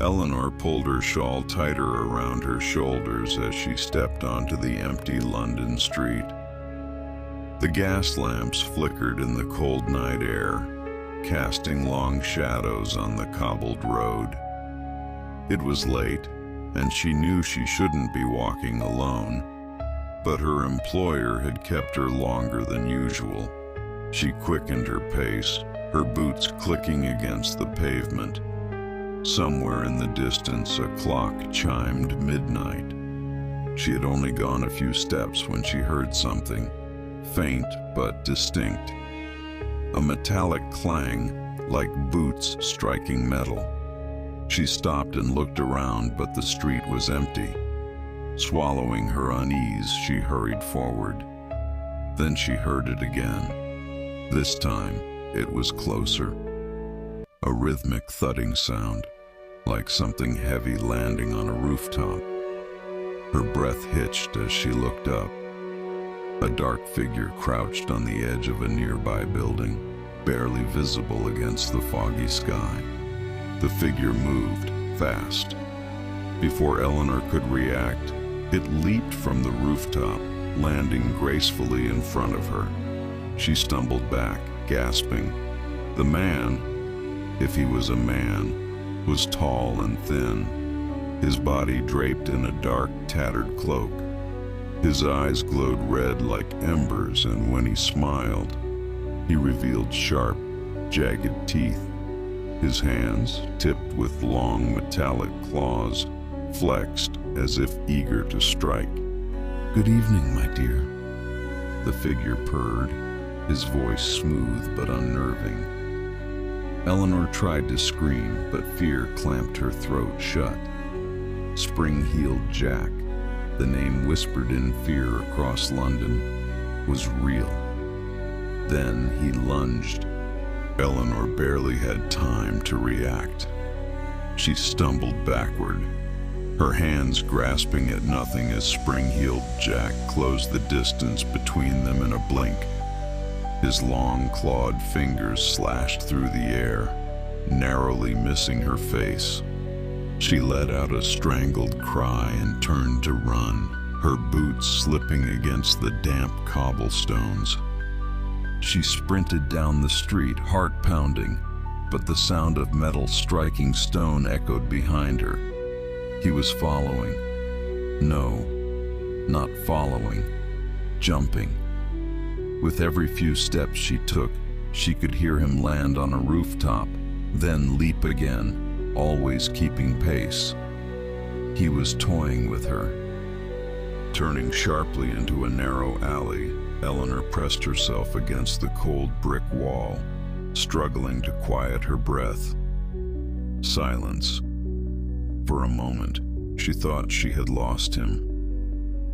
Eleanor pulled her shawl tighter around her shoulders as she stepped onto the empty London street. The gas lamps flickered in the cold night air, casting long shadows on the cobbled road. It was late, and she knew she shouldn't be walking alone, but her employer had kept her longer than usual. She quickened her pace, her boots clicking against the pavement. Somewhere in the distance, a clock chimed midnight. She had only gone a few steps when she heard something, faint but distinct. A metallic clang, like boots striking metal. She stopped and looked around, but the street was empty. Swallowing her unease, she hurried forward. Then she heard it again. This time, it was closer. A rhythmic thudding sound, like something heavy landing on a rooftop. Her breath hitched as she looked up. A dark figure crouched on the edge of a nearby building, barely visible against the foggy sky. The figure moved fast. Before Eleanor could react, it leaped from the rooftop, landing gracefully in front of her. She stumbled back, gasping. The man, if he was a man, was tall and thin, his body draped in a dark, tattered cloak. His eyes glowed red like embers, and when he smiled, he revealed sharp, jagged teeth. His hands, tipped with long metallic claws, flexed as if eager to strike. "Good evening, my dear," the figure purred, his voice smooth but unnerving. Eleanor tried to scream, but fear clamped her throat shut. Spring-heeled Jack, the name whispered in fear across London, was real. Then he lunged. Eleanor barely had time to react. She stumbled backward, her hands grasping at nothing as spring-heeled Jack closed the distance between them in a blink. His long, clawed fingers slashed through the air, narrowly missing her face. She let out a strangled cry and turned to run, her boots slipping against the damp cobblestones. She sprinted down the street, heart pounding, but the sound of metal striking stone echoed behind her. He was following. No, not following, jumping. With every few steps she took, she could hear him land on a rooftop, then leap again, always keeping pace. He was toying with her. Turning sharply into a narrow alley, Eleanor pressed herself against the cold brick wall, struggling to quiet her breath. Silence. For a moment, she thought she had lost him.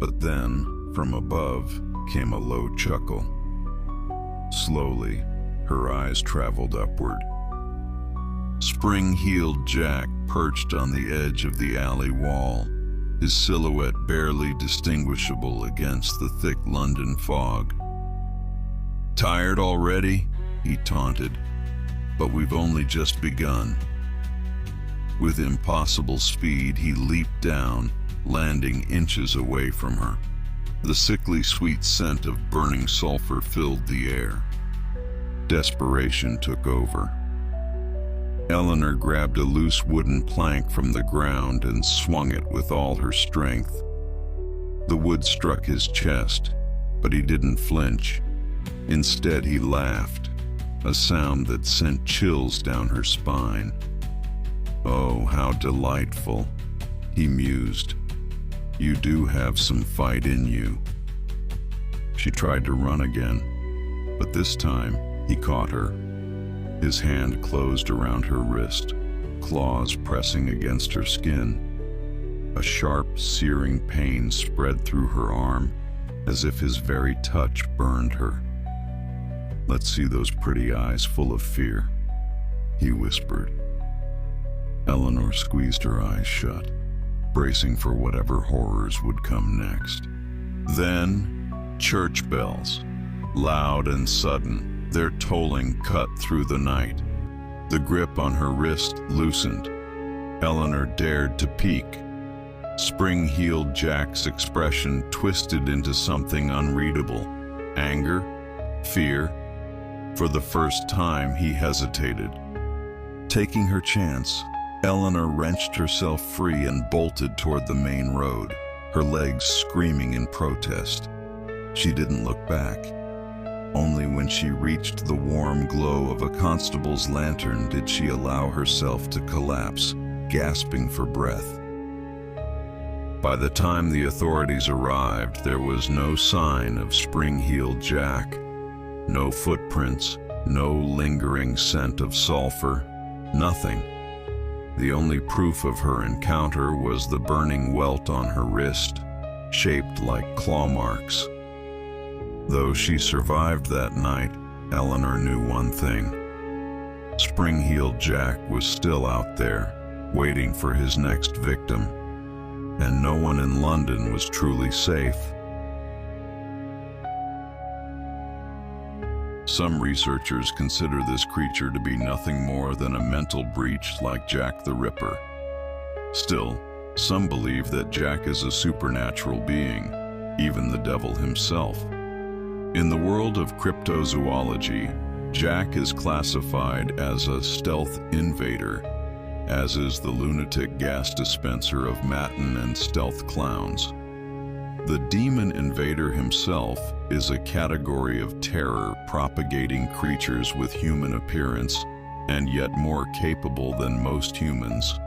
But then, from above, came a low chuckle. Slowly, her eyes traveled upward. Spring-heeled Jack perched on the edge of the alley wall, his silhouette barely distinguishable against the thick London fog. "Tired already?" he taunted. "But we've only just begun." With impossible speed, he leaped down, landing inches away from her. The sickly sweet scent of burning sulfur filled the air. Desperation took over. Eleanor grabbed a loose wooden plank from the ground and swung it with all her strength. The wood struck his chest, but he didn't flinch. Instead, he laughed, a sound that sent chills down her spine. "Oh, how delightful," he mused. "You do have some fight in you." She tried to run again, but this time he caught her. His hand closed around her wrist, claws pressing against her skin. A sharp, searing pain spread through her arm, as if his very touch burned her. "Let's see those pretty eyes full of fear," he whispered. Eleanor squeezed her eyes shut, bracing for whatever horrors would come next. Then, church bells, loud and sudden, their tolling cut through the night. The grip on her wrist loosened. Eleanor dared to peek. Spring-heeled Jack's expression twisted into something unreadable. Anger? Fear? For the first time, he hesitated. Taking her chance, Eleanor wrenched herself free and bolted toward the main road, her legs screaming in protest. She didn't look back. Only when she reached the warm glow of a constable's lantern did she allow herself to collapse, gasping for breath. By the time the authorities arrived, there was no sign of spring-heeled Jack. No footprints, no lingering scent of sulfur, nothing. The only proof of her encounter was the burning welt on her wrist, shaped like claw marks. Though she survived that night, Eleanor knew one thing. Spring-heeled Jack was still out there, waiting for his next victim, and no one in London was truly safe. Some researchers consider this creature to be nothing more than a mental breach like Jack the Ripper. Still, some believe that Jack is a supernatural being, even the devil himself. In the world of cryptozoology, Jack is classified as a stealth invader, as is the lunatic gas dispenser of Matin and stealth clowns. The demon invader himself is a category of terror propagating creatures with human appearance and yet more capable than most humans.